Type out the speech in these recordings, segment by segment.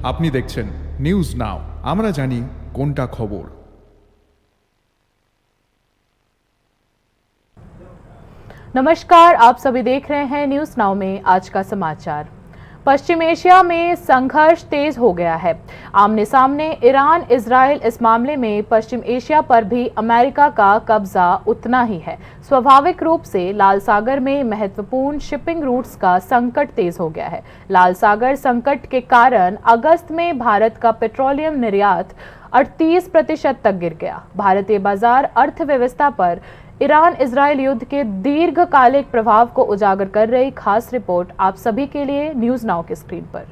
আপনি দেখছেন news now, আমরা জানি কোনটা খবর। नमस्कार, आप सभी देख रहे हैं न्यूज नाउ में आज का समाचार। पश्चिम एशिया में संघर्ष तेज हो गया है। आमने सामने ईरान इजराइल। इस मामले में पश्चिम एशिया पर भी अमेरिका का कब्जा उतना ही है। स्वाभाविक रूप से लाल सागर में महत्वपूर्ण शिपिंग रूट्स का संकट तेज हो गया है। लाल सागर संकट के कारण अगस्त में भारत का पेट्रोलियम निर्यात 38% तक गिर गया। भारतीय बाजार अर्थव्यवस्था पर ईरान इजराइल युद्ध के दीर्घकालिक प्रभाव को उजागर कर रही खास रिपोर्ट आप सभी के लिए न्यूज नाउ की स्क्रीन पर।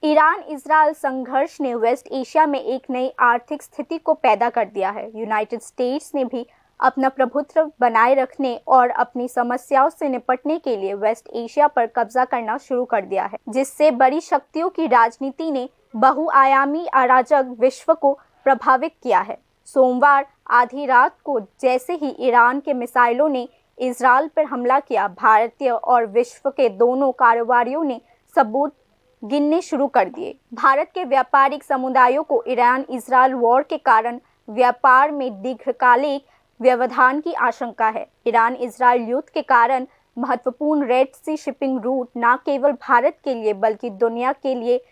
ईरान इजराइल संघर्ष ने वेस्ट एशिया में एक नई आर्थिक स्थिति को पैदा कर दिया है। यूनाइटेड स्टेट्स ने भी अपना प्रभुत्व बनाए रखने और अपनी समस्याओं से निपटने के लिए वेस्ट एशिया पर कब्जा करना शुरू कर दिया है, जिससे बड़ी शक्तियों की राजनीति ने बहुआयामी अराजक विश्व को प्रभावित किया है। सोमवार आधी रात को जैसे ही ईरान के मिसाइलों ने इजराइल पर हमला किया, भारतीय और विश्व के दोनों कारोबारियों ने सबूत गिनने शुरू कर दिए। भारत के व्यापारिक समुदायों को ईरान इजराइल वॉर के कारण व्यापार में दीर्घकालिक व्यवधान की आशंका है। ईरान इजराइल युद्ध के कारण महत्वपूर्ण रेड सी शिपिंग रूट न केवल भारत के लिए बल्कि दुनिया के लिए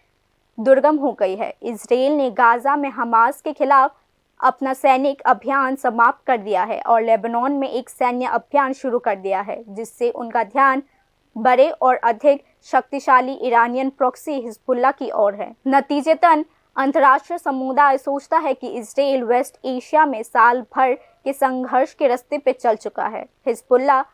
दुर्गम हो गई है। इजराइल ने गाजा में हमास के खिलाफ अपना सैनिक अभियान समाप्त कर दिया है और लेबनान में एक सैन्य अभियान शुरू कर दिया है, जिससे उनका ध्यान बड़े और अधिक शक्तिशाली ईरानियन प्रॉक्सी हिजबुल्लाह की ओर है। नतीजतन अंतर्राष्ट्रीय समुदाय सोचता है कि इजराइल वेस्ट एशिया में साल भर के संघर्ष के रास्ते पे चल चुका है। हिजबुल्लाह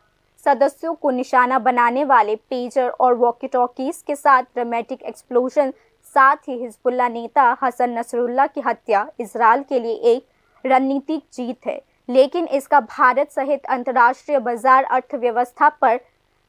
सदस्यों को निशाना बनाने वाले पेजर और वॉकी टॉकीज के साथ ड्रामेटिक एक्सप्लोजन, साथ ही हिजबुल्लाह नेता हसन नसरुल्लाह की हत्या इजराइल के लिए एक रणनीतिक जीत है, लेकिन इसका भारत सहित अंतर्राष्ट्रीय बाजार अर्थव्यवस्था पर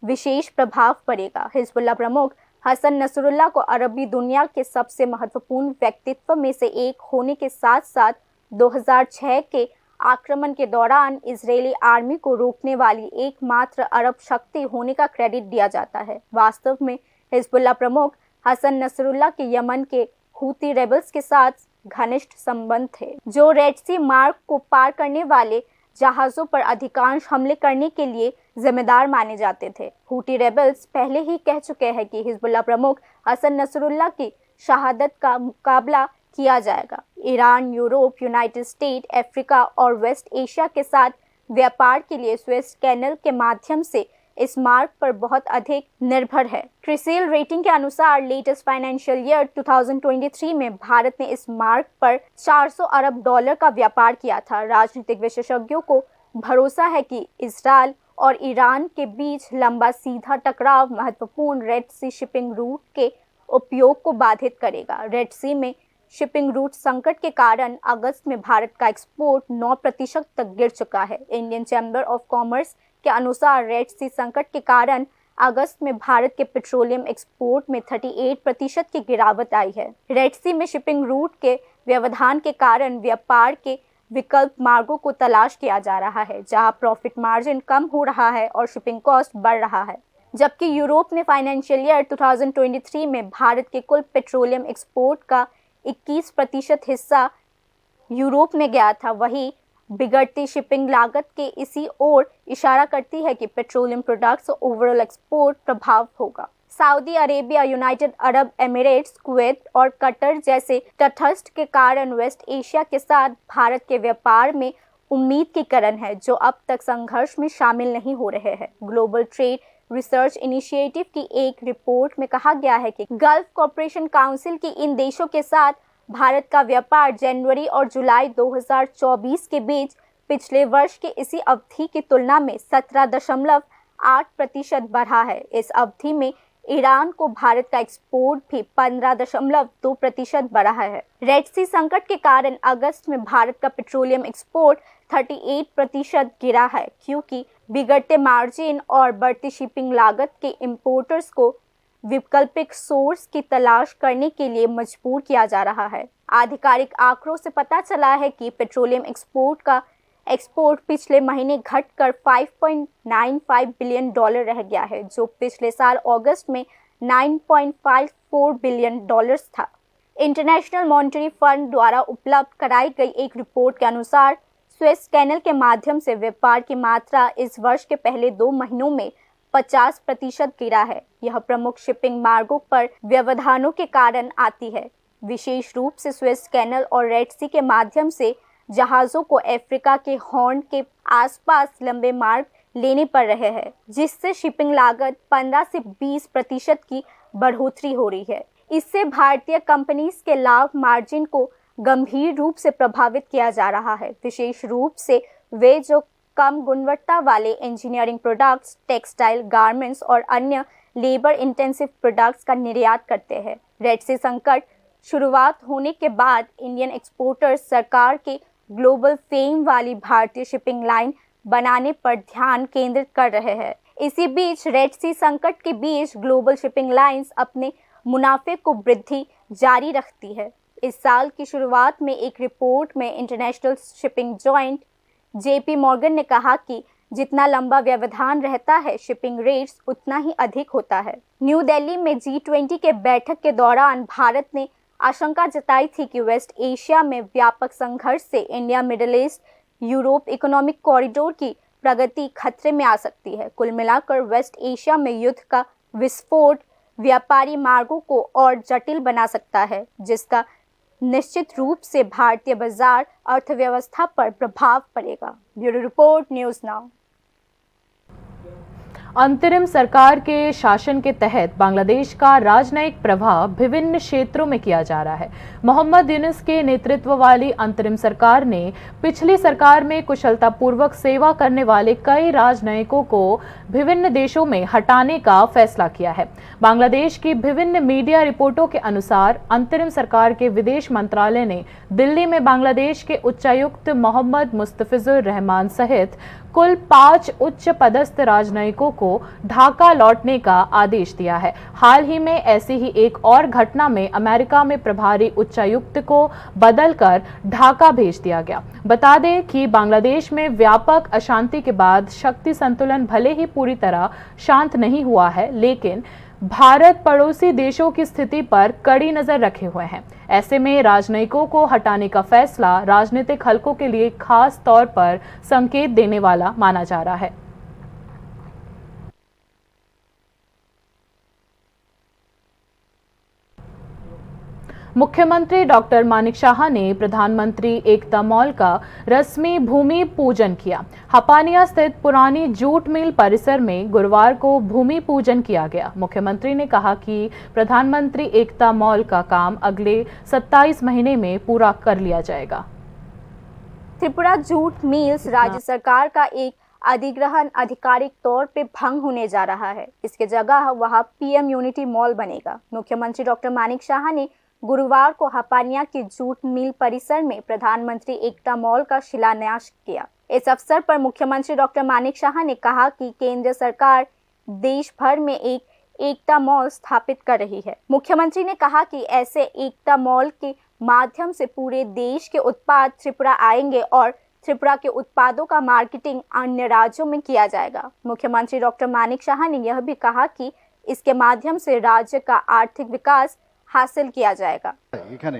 विशेष प्रभाव पड़ेगा। हिजबुल्लाह प्रमुख हसन नसरुल्लाह को अरबी दुनिया के सबसे महत्वपूर्ण व्यक्तित्व में से एक होने के साथ साथ 2006 के आक्रमण के दौरान इजरायली आर्मी को रोकने वाली एकमात्र अरब शक्ति होने का क्रेडिट दिया जाता है। वास्तव में हिजबुल्लाह प्रमुख हसन नसरुल्लाह के यमन के हूती रेबल्स के साथ घनिष्ठ संबंध थे, जो रेड सी मार्ग को पार करने वाले जहाज़ों पर अधिकांश हमले करने के लिए जिम्मेदार माने जाते थे। हूती रेबल्स पहले ही कह चुके हैं कि हिजबुल्लाह प्रमुख हसन नसरुल्लाह की शहादत का मुकाबला किया जाएगा। Iran, Europe, United state, Africa और वेस्ट एशिया के साथ व्यापार के लिए स्वेज कैनल के माध्यम से इस मार्ग पर बहुत अधिक निर्भर है। क्रिसिल रेटिंग के अनुसार लेटेस्ट फाइनेंशियल ईयर 2023 में भारत ने इस मार्ग पर 400 अरब डॉलर का व्यापार किया था। राजनीतिक विशेषज्ञों को भरोसा है कि इजराइल और ईरान के बीच लंबा सीधा टकराव महत्वपूर्ण रेड सी शिपिंग रूट के उपयोग को बाधित करेगा। रेड सी में शिपिंग रूट संकट के कारण अगस्त में भारत का एक्सपोर्ट 9% तक गिर चुका है। इंडियन चैम्बर ऑफ कॉमर्स के अनुसार रेड सी संकट के कारण अगस्त में भारत के पेट्रोलियम एक्सपोर्ट में 38% की गिरावट आई है। रेड सी में शिपिंग रूट के व्यवधान के कारण व्यापार के विकल्प मार्गों को तलाश किया जा रहा है, जहां प्रॉफिट मार्जिन कम हो रहा है और शिपिंग कॉस्ट बढ़ रहा है। जबकि यूरोप में फाइनेंशियल ईयर 2023 में भारत के कुल पेट्रोलियम एक्सपोर्ट का 21% हिस्सा यूरोप में गया था। वहीं बिगड़ती शिपिंग लागत के इसी ओर इशारा करती है कि पेट्रोलियम प्रोडक्ट्स ओवरऑल एक्सपोर्ट प्रभाव होगा। Saudi Arabia, United Arab Emirates, Kuwait और कतर जैसे तटस्थ के कारण वेस्ट एशिया के साथ भारत के व्यापार में उम्मीद की किरण है, जो अब तक संघर्ष में शामिल नहीं हो रहे हैं। ग्लोबल ट्रेड रिसर्च इनिशिएटिव की एक रिपोर्ट में कहा गया है कि गल्फ कॉर्पोरेशन काउंसिल की इन देशों के साथ भारत का व्यापार जनवरी और जुलाई 2024 के बीच पिछले वर्ष के इसी अवधि की तुलना में 17.8% बढ़ा है। इस अवधि में ईरान को भारत का एक्सपोर्ट भी 15.2% बढ़ा है। रेड सी संकट के कारण अगस्त में भारत का पेट्रोलियम एक्सपोर्ट 38% गिरा है, क्योंकि बिगड़ते मार्जिन और बढ़ती शिपिंग लागत के इंपोर्टर्स को वैकल्पिक सोर्स की तलाश करने के लिए मजबूर किया जा रहा है। आधिकारिक आंकड़ों से पता चला है कि पेट्रोलियम एक्सपोर्ट पिछले महीने घटकर $5.95 बिलियन रह गया है, जो पिछले साल अगस्त में $9.54 बिलियन था। इंटरनेशनल मॉनेटरी फंड द्वारा उपलब्ध कराई गई एक रिपोर्ट के अनुसार स्वेज कैनल के माध्यम से व्यापार की मात्रा इस वर्ष के पहले 2 महीनों में 50% गिरा है। यह प्रमुख शिपिंग मार्गों पर व्यवधानों के कारण आती है, विशेष रूप से स्वेज कैनल और रेड सी के माध्यम से जहाज़ों को अफ्रीका के हॉर्न के आसपास लंबे मार्ग लेने पड़ रहे हैं, जिससे शिपिंग लागत 15 से 20% की बढ़ोतरी हो रही है। इससे भारतीय कंपनीज के लाभ मार्जिन को गंभीर रूप से प्रभावित किया जा रहा है, विशेष रूप से वे जो कम गुणवत्ता वाले इंजीनियरिंग प्रोडक्ट्स, टेक्सटाइल, गारमेंट्स और अन्य लेबर इंटेंसिव प्रोडक्ट्स का निर्यात करते हैं। रेड सी संकट शुरुआत होने के बाद इंडियन एक्सपोर्टर्स सरकार के ग्लोबल फेम वाली भारतीय शिपिंग लाइन बनाने पर ध्यान केंद्रित कर रहे हैं। इसी बीच रेड सी संकट के बीच ग्लोबल शिपिंग लाइंस अपने मुनाफे को वृद्धि जारी रखती है। इस साल की शुरुआत में एक रिपोर्ट में international shipping joint JP Morgan ने कहा कि जितना लंबा व्यवधान रहता है, शिपिंग रेट्स उतना ही अधिक होता है। न्यू दिल्ली में G20 के बैठक के दौरान भारत ने आशंका जताई थी कि वेस्ट एशिया में व्यापक संघर्ष से India, middle east, Europe economic corridor की प्रगति खतरे में आ सकती है। कुल मिलाकर वेस्ट एशिया में युद्ध का विस्फोट व्यापारी मार्गों को और जटिल बना सकता है, जिसका निश्चित रूप से भारतीय बाजार अर्थव्यवस्था पर प्रभाव पड़ेगा। Bureau report, news now. अंतरिम सरकार के शासन के तहत बांग्लादेश का राजनयिक प्रभाव विभिन्न क्षेत्रों में किया जा रहा है। मोहम्मद यूनुस के नेतृत्व वाली अंतरिम सरकार ने पिछली सरकार में कुशलतापूर्वक सेवा करने वाले कई राजनयिकों को विभिन्न देशों में हटाने का फैसला किया है। बांग्लादेश की विभिन्न मीडिया रिपोर्टों के अनुसार अंतरिम सरकार के विदेश मंत्रालय ने दिल्ली में बांग्लादेश के उच्चायुक्त मोहम्मद मुस्तफिजुर रहमान सहित कुल 5 उच्च पदस्थ राजनयिकों को ढाका लौटने का आदेश दिया है। हाल ही में ऐसी ही एक और घटना में अमेरिका में प्रभारी उच्चायुक्त को बदलकर ढाका भेज दिया गया। बता दें कि बांग्लादेश में व्यापक अशांति के बाद शक्ति संतुलन भले ही पूरी तरह शांत नहीं हुआ है, लेकिन भारत पड़ोसी देशों की स्थिति पर कड़ी नजर रखे हुए हैं। ऐसे में राजनयिकों को हटाने का फैसला राजनीतिक हलकों के लिए खास तौर पर संकेत देने वाला माना जा रहा है। मुख्यमंत्री डॉक्टर मानिक शाह ने प्रधानमंत्री एकता मॉल का रस्मी भूमि पूजन किया। हपानिया स्थित पुरानी जूट मिल परिसर में गुरुवार को भूमि पूजन किया गया। मुख्यमंत्री ने कहा कि प्रधानमंत्री एकता मॉल का काम अगले 27 महीने में पूरा कर लिया जाएगा। त्रिपुरा जूट मिल्स राज्य सरकार का एक अधिग्रहण आधिकारिक तौर पे भंग होने जा रहा है। इसके जगह वहां PM यूनिटी मॉल बनेगा। मुख्यमंत्री डॉक्टर मानिक शाह ने गुरुवार को हपानिया के जूट मिल परिसर में प्रधानमंत्री एकता मॉल का शिलान्यास किया। इस अवसर पर मुख्यमंत्री डॉक्टर मानिक शाह ने कहा कि केंद्र सरकार देश भर में एक एकता मॉल स्थापित कर रही है। मुख्यमंत्री ने कहा कि ऐसे एकता मॉल के माध्यम से पूरे देश के उत्पाद त्रिपुरा आएंगे और त्रिपुरा के उत्पादों का मार्केटिंग अन्य राज्यों में किया जाएगा। मुख्यमंत्री डॉक्टर मानिक शाह ने यह भी कहा कि इसके माध्यम से राज्य का आर्थिक विकास हासिल किया जाएगा। এখানে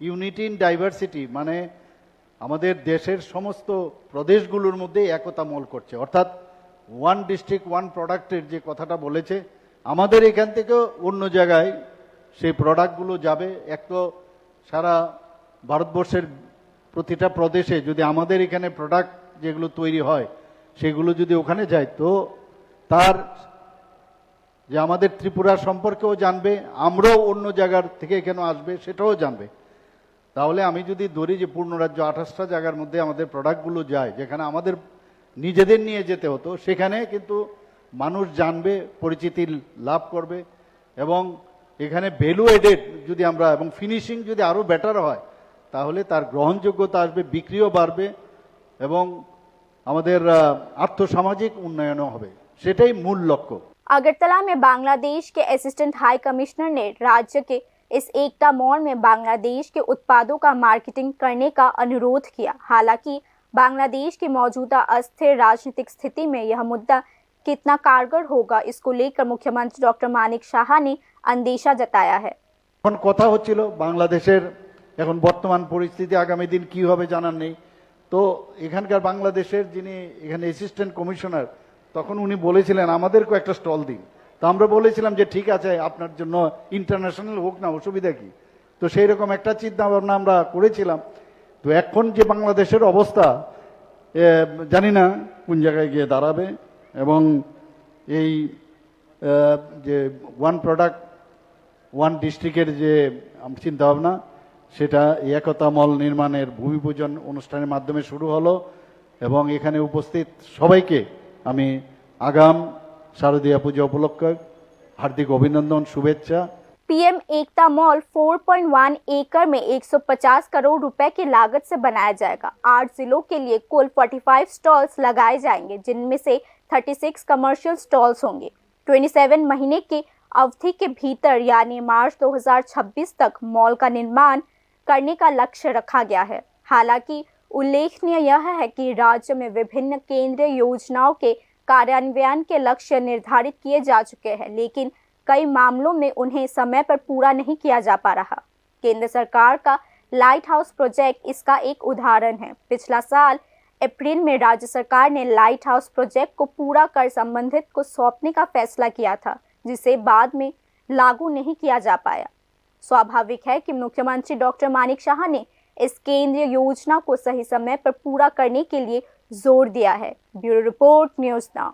ইউনিটি ইন ডাইভার্সিটি মানে আমাদের দেশের সমস্ত প্রদেশগুলোর মধ্যে একতা মূল করছে, অর্থাৎ ওয়ান ডিস্ট্রিক্ট ওয়ান প্রোডাক্টের যে কথাটা বলেছে, আমাদের এখান থেকে অন্য জায়গায় সেই প্রোডাক্টগুলো যাবে। এক তো সারা ভারতবর্ষের প্রতিটা প্রদেশে যদি আমাদের এখানে প্রোডাক্ট যেগুলো তৈরি হয় সেগুলো যদি ওখানে যায়, তো তার যে আমাদের ত্রিপুরা সম্পর্কেও জানবে, আমরাও অন্য জায়গার থেকে কেন আসবে সেটাও জানবে। তাহলে আমি যদি ধরি যে পূর্ণ রাজ্য 28টা জায়গার মধ্যে আমাদের প্রোডাক্টগুলো যায়, যেখানে আমাদের নিজেদের নিয়ে যেতে হতো, সেখানে কিন্তু মানুষ জানবে, পরিচিতি লাভ করবে এবং এখানে ভ্যালু এডেড যদি আমরা এবং ফিনিশিং যদি আরও বেটার হয় তাহলে তার গ্রহণযোগ্যতা আসবে, বিক্রিও বাড়বে এবং আমাদের আর্থসামাজিক উন্নয়নও হবে। সেটাই মূল লক্ষ্য। अगरतला में बांग्लादेश के असिस्टेंट हाई कमिश्नर ने राज्य के इस एकता मॉल में बांग्लादेश के उत्पादों का मार्केटिंग करने का अनुरोध किया। हालांकि बांग्लादेश की मौजूदा अस्थिर राजनीतिक स्थिति में यह मुद्दा कितना कारगर होगा, इसको लेकर मुख्यमंत्री डॉक्टर मानिक साहा ने अंदेशा जताया है। এখন কথা হচ্ছিল বাংলাদেশের এখন বর্তমান পরিস্থিতি আগামী দিন কি হবে জানার নেই। তো এখানকার বাংলাদেশের যিনি এখানে অ্যাসিস্ট্যান্ট কমিশনার তখন উনি বলেছিলেন আমাদেরকেও একটা স্টল দিন। তো আমরা বলেছিলাম যে ঠিক আছে আপনার জন্য ইন্টারন্যাশনাল হোক না, অসুবিধা কি। তো সেই রকম একটা চিন্তা ভাবনা আমরা করেছিলাম। তো এখন যে বাংলাদেশের অবস্থা জানি না কোন জায়গায় গিয়ে দাঁড়াবে, এবং এই যে ওয়ান প্রোডাক্ট ওয়ান ডিস্ট্রিক্টের যে চিন্তাভাবনা সেটা একতা মল নির্মাণের ভূমি পূজন অনুষ্ঠানের মাধ্যমে শুরু হলো, এবং এখানে উপস্থিত সবাইকে আমি আগাম শারদীয়া পূজা উপলক্ষে हार्दिक अभिनंदन शुभेच्छा। पीएम एकता मॉल 4.1 एकड़ में 150 करोड़ रुपए की लागत से बनाया जाएगा। 8 जिलों के लिए कुल 45 स्टॉल्स लगाए जाएंगे, जिनमें से 36 कमर्शियल स्टॉल्स होंगे। 27 महीने की अवधि के भीतर यानी मार्च 2026 तक मॉल का निर्माण करने का लक्ष्य रखा गया है। हालांकि उल्लेखनीय यह है कि राज्य में विभिन्न केंद्रीय योजनाओं के कार्यान्वयन के लक्ष्य निर्धारित किए जा चुके हैं, लेकिन कई मामलों में उन्हें समय पर पूरा नहीं किया जा पा रहा। केंद्र सरकार का लाइट हाउस प्रोजेक्ट इसका एक उदाहरण है। पिछला साल अप्रैल में राज्य सरकार ने लाइट हाउस प्रोजेक्ट को पूरा कर संबंधित को सौंपने का फैसला किया था, जिसे बाद में लागू नहीं किया जा पाया। स्वाभाविक है कि मुख्यमंत्री डॉक्टर मानिक साहा ने इस केंद्रीय योजना को सही समय पर पूरा करने के लिए जोर दिया है। Bureau report, news now.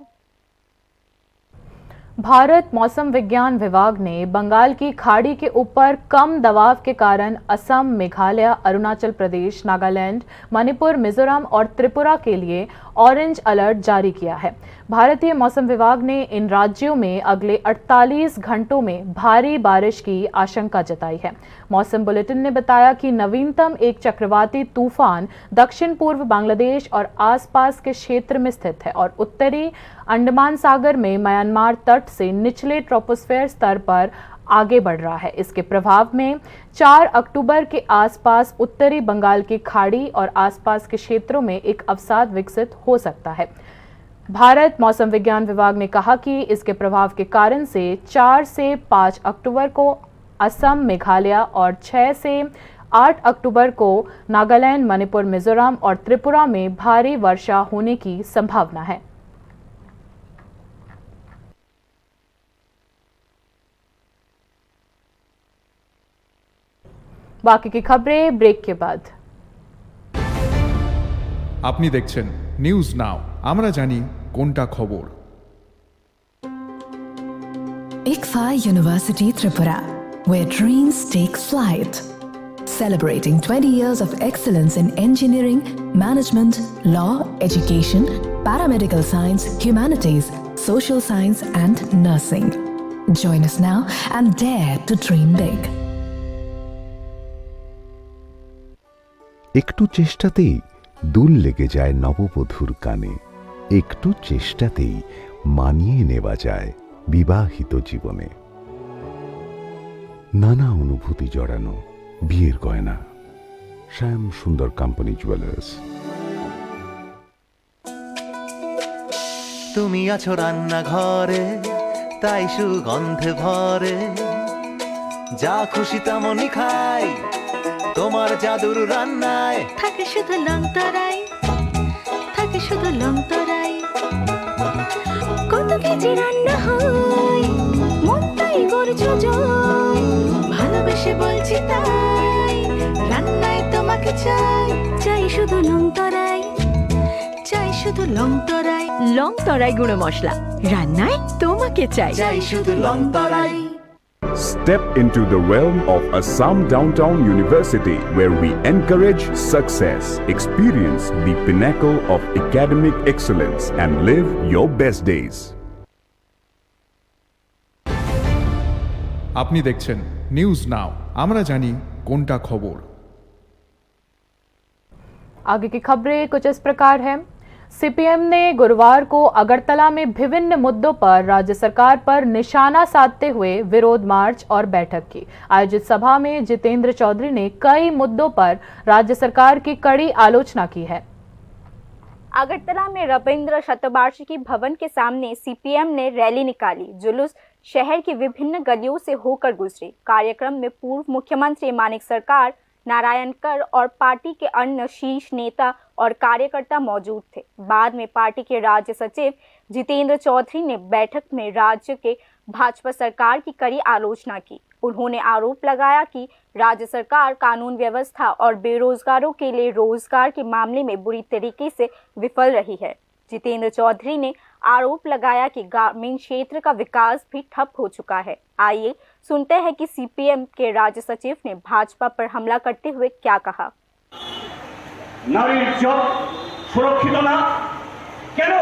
Bharat मौसम विज्ञान विभाग ने बंगाल की खाड़ी के ऊपर कम दबाव के कारण असम, मेघालय, अरुणाचल प्रदेश, नागालैंड, मणिपुर, मिजोरम और त्रिपुरा के लिए ऑरेंज अलर्ट जारी किया है। भारतीय मौसम विभाग ने इन राज्यों में अगले 48 घंटों में भारी बारिश की आशंका जताई है। मौसम बुलेटिन ने बताया कि नवीनतम एक चक्रवाती तूफान दक्षिण पूर्व बांग्लादेश और आसपास के क्षेत्र में स्थित है और उत्तरी अंडमान सागर में म्यांमार तट से निचले ट्रोपोस्फेयर स्तर पर आगे बढ़ रहा है। इसके प्रभाव में 4 अक्टूबर के आसपास उत्तरी बंगाल की खाड़ी और आसपास के क्षेत्रों में एक अवसाद विकसित हो सकता है। भारत मौसम विज्ञान विभाग ने कहा कि इसके प्रभाव के कारण से 4 से 5 अक्टूबर को असम, मेघालय और 6 से 8 अक्टूबर को नागालैंड, मणिपुर, मिजोरम और त्रिपुरा में भारी वर्षा होने की संभावना है। बाकी की खबरें ब्रेक के बाद। আপনি দেখছেন নিউজ নাও, আমরা জানি কোনটা খবর। ICFA University Tripura, where dreams take flight. Celebrating 20 years of excellence in engineering, management, law, education, paramedical science, humanities, social science and nursing. Join us now and dare to dream big. একটু চেষ্টাতেই দুল লেগে যায় নববধূর কানে, একটু চেষ্টাতেই মানিয়ে নেওয়া যায় বিবাহিত জীবনে। নানা অনুভূতি জড়ানো বিয়ের গয়না। শ্যাম সুন্দর কোম্পানি জুয়েলার্স। তুমি আছো রান্নাঘরে, তাই সুগন্ধে ভরে, যা খুশি তেমনই খাই তোমার জাদুর রান্নায়। থাকে শুধু লংতরাই, থাকে শুধু লংতরাই, কত কেজি রান্না হয় মন তাই করছো জয়, ভালোবেসে বলছি তাই রান্নায় তোমাকে চাই, চাই শুধু লংতরাই, চাই শুধু লংতরাই, লংতরাই গুঁড়ো মশলা রান্নায় তোমাকে চাই, চাই শুধু লংতরাই। Step into the realm of Assam Downtown University, where we encourage success, experience the pinnacle of academic excellence, and live your best days. আপনি দেখছেন নিউজ নাও, আমরা জানি কোনটা খবর। आगे की खबरें कुछ इस प्रकार है। सीपीएम ने गुरुवार को अगरतला में विभिन्न मुद्दों पर राज्य सरकार पर निशाना साधते हुए विरोध मार्च और बैठक की। आयोजित सभा में जितेंद्र चौधरी ने कई मुद्दों पर राज्य सरकार की कड़ी आलोचना की है। अगरतला में रविंद्र शतवार्षिकी भवन के सामने सीपीएम ने रैली निकाली। जुलूस शहर की विभिन्न गलियों से होकर गुजरी। कार्यक्रम में पूर्व मुख्यमंत्री मानिक सरकार, नारायणकर और पार्टी के अन्य शीर्ष नेता और कार्यकर्ता मौजूद थे। बाद में पार्टी के राज्य सचिव जितेंद्र चौधरी ने बैठक में राज्य के भाजपा सरकार की कड़ी आलोचना की। उन्होंने आरोप लगाया कि राज्य सरकार कानून व्यवस्था और बेरोजगारों के लिए रोजगार के मामले में बुरी तरीके से विफल रही है। जितेंद्र चौधरी ने आरोप लगाया कि ग्रामीण क्षेत्र का विकास भी ठप हो चुका है। आइए सुनते हैं कि सीपीएम के राज्य सचिव ने भाजपा पर हमला करते हुए क्या कहा। नारी इज्जत सुरक्षित ना केन?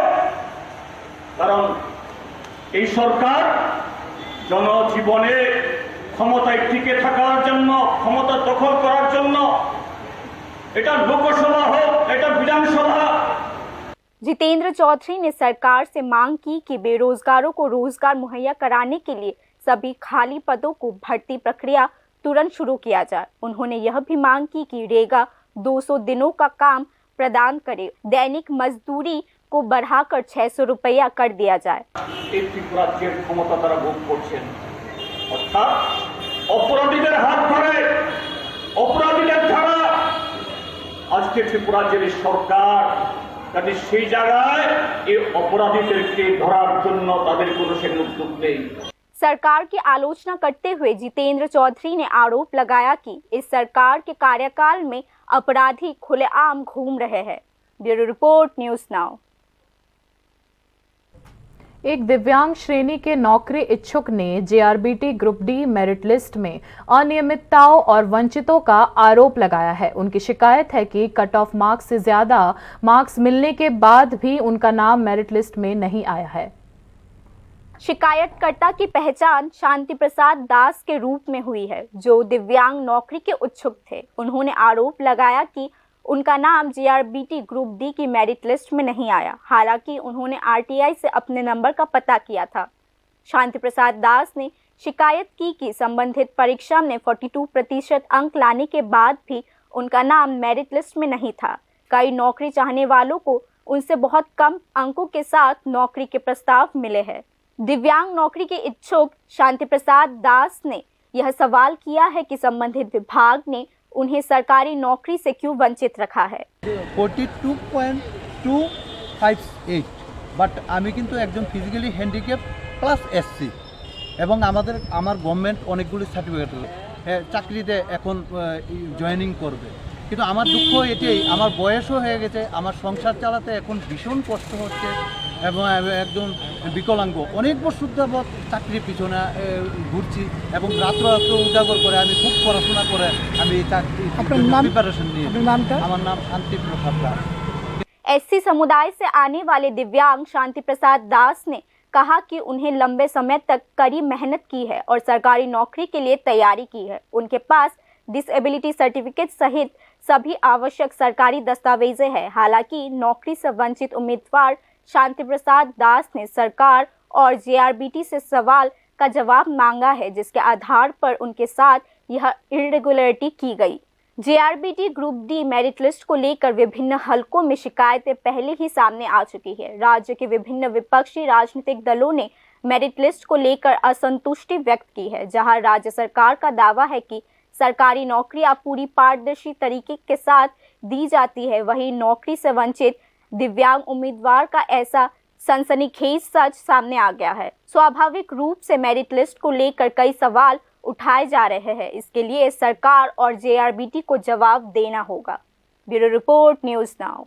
कारण এই সরকার জনজীবনে ক্ষমতায় টিকে থাকার জন্য, ক্ষমতা দখল করার জন্য, এটা লোকসভা হোক এটা বিধানসভা। जितेंद्र चौधरी ने सरकार से मांग की कि बेरोजगारों को रोजगार मुहैया कराने के लिए सभी खाली पदों को भर्ती प्रक्रिया तुरंत शुरू किया जाए। उन्होंने यह भी मांग की कि रेगा 200 दिनों का काम प्रदान करे, दैनिक मजदूरी को बढ़ाकर 600 रुपया कर दिया जाए। ত্রিপুরাজ্যের ক্ষমতা তারা ভোগ করছেন, অর্থাৎ অপরাধীদের হাত ধরে অপরাধীদের ধারা আজকে ত্রিপুরাজ্যের সরকার তাদের সেই জায়গায় এই অপরাধীদেরকে ধরার জন্য তাদের কোনো সেরকম উদ্যোগ নেই। सरकार की आलोचना करते हुए जितेंद्र चौधरी ने आरोप लगाया कि इस सरकार के कार्यकाल में अपराधी खुलेआम घूम रहे हैं। Bureau report, news now. एक दिव्यांग श्रेणी के नौकरी इच्छुक ने जेआरबीटी ग्रुप डी मेरिट लिस्ट में अनियमितताओं और वंचितों का आरोप लगाया है। उनकी शिकायत है कि कट ऑफ मार्क्स से ज्यादा मार्क्स मिलने के बाद भी उनका नाम मेरिट लिस्ट में नहीं आया है। शिकायतकर्ता की पहचान शांति प्रसाद दास के रूप में हुई है, जो दिव्यांग नौकरी के इच्छुक थे। उन्होंने आरोप लगाया कि उनका नाम जेआरबीटी ग्रुप डी की मेरिट लिस्ट में नहीं आया, हालांकि उन्होंने आरटीआई से अपने नंबर का पता किया था। शांति प्रसाद दास ने शिकायत की कि संबंधित परीक्षा में 42% अंक लाने के बाद भी उनका नाम मेरिट लिस्ट में नहीं था। कई नौकरी चाहने वालों को उनसे बहुत कम अंकों के साथ नौकरी के प्रस्ताव मिले हैं। दिव्यांग नौकरी के इच्छुक शांति प्रसाद दास ने यह सवाल किया है कि संबंधित विभाग ने उन्हें सरकारी नौकरी से क्यों वंचित रखा है। 42.258 বাট আমি কিন্তু একজন ফিজিক্যালি হ্যান্ডিক্যাপ প্লাস এসসি এবং আমার গভর্নমেন্ট অনেকগুলি সার্টিফিকেট চাকরিতে এখন জয়েনিং করবে, কিন্তু আমার দুঃখ এটাই আমার বয়সও হয়ে গেছে, আমার সংসার চালাতে এখন ভীষণ কষ্ট হচ্ছে এবং একজন বিকলাঙ্গ অনেক বছর যাবৎ চাকরির পিছনে ঘুরছি এবং রাত্র উজাগর করে আমি খুব পড়াশোনা করে আমি চাকরি প্রিপারেশন নিয়ে। আমার নাম শান্তি প্রসাদ দাস। एससी समुदाय से आने वाले दिव्यांग शांति प्रसाद दास ने कहा कि उन्हें लंबे समय तक कड़ी मेहनत की है और सरकारी नौकरी के लिए तैयारी की है। उनके पास डिसेबिलिटी सर्टिफिकेट सहित सभी आवश्यक सरकारी दस्तावेजें हैं। हालांकि नौकरी से वंचित उम्मीदवार शांति प्रसाद दास ने सरकार और जेआरबीटी से सवाल का जवाब मांगा है, जिसके आधार पर उनके साथ यह इरेगुलरिटी की गई। जेआरबीटी ग्रुप डी मेरिट लिस्ट को लेकर विभिन्न हलकों में शिकायतें पहले ही सामने आ चुकी है। राज्य के विभिन्न विपक्षी राजनीतिक दलों ने मेरिट लिस्ट को लेकर असंतुष्टि व्यक्त की है। जहां राज्य सरकार का दावा है कि सरकारी नौकरियां पूरी पारदर्शी तरीके के साथ दी जाती है, वहीं नौकरी से वंचित दिव्यांग उम्मीदवार का ऐसा सनसनीखेज सच सामने आ गया है। स्वाभाविक रूप से मेरिट लिस्ट को लेकर कई सवाल उठाए जा रहे हैं। इसके लिए सरकार और जेआरबीटी को जवाब देना होगा। Bureau report, news now.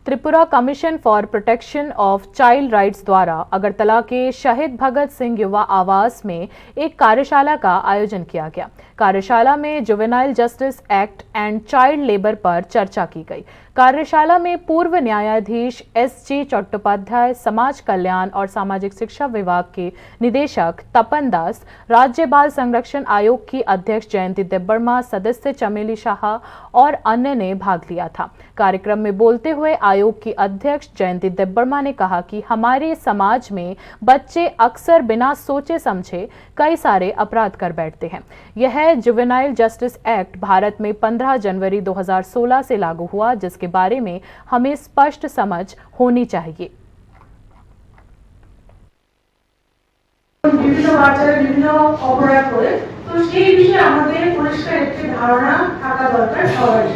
Tripura commission for protection of child rights द्वारा अगरतला के शहीद भगत सिंह युवा आवास में एक कार्यशाला का आयोजन किया गया। कार्यशाला में juvenile justice act and child labour पर चर्चा की गई। कार्यशाला में पूर्व न्यायाधीश एस.जी. चट्टोपाध्याय, समाज कल्याण और सामाजिक शिक्षा विभाग के निदेशक तपन दास, राज्य बाल संरक्षण आयोग की अध्यक्ष जयंती देब्बर्मा, सदस्य चमेली शाह और अन्य ने भाग लिया था। कार्यक्रम में बोलते हुए आयोग की अध्यक्ष जयंती देब्बर्मा ने कहा कि हमारे समाज में बच्चे अक्सर बिना सोचे समझे कई सारे अपराध कर बैठते हैं। यह जुवेनाइल जस्टिस एक्ट भारत में 15 जनवरी 2016 से लागू हुआ, जिसके बारे में हमें स्पष्ट समझ होनी चाहिए। বিভিন্ন বাচ্চারা বিভিন্ন অপরাধ করে, তো সেই বিষয়ে আমাদের পরিষ্কার একটি ধারণা থাকা দরকার সবার।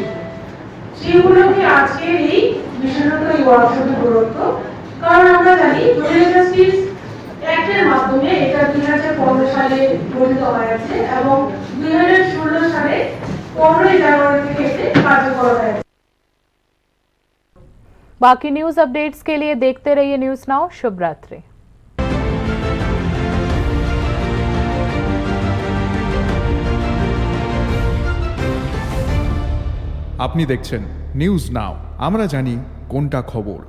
সেগুলোকে আজকের এই বিশেষত এই ওয়ার্কশপে গুরুত্ব, কারণ আমরা জানি জুভেনাইল জাস্টিস অ্যাক্টের মাধ্যমে এটা 2015 সালে গঠিত হয়েছে এবং 2016 সালে 15 জানুয়ারি থেকে এতে কার্যকর হয়েছে। बाकी न्यूज अपडेट्स के लिए देखते रहिए न्यूज नाउ। शुभ रात्रि। আপনি দেখছেন নিউজ নাও, আমরা জানি কোনটা খবর।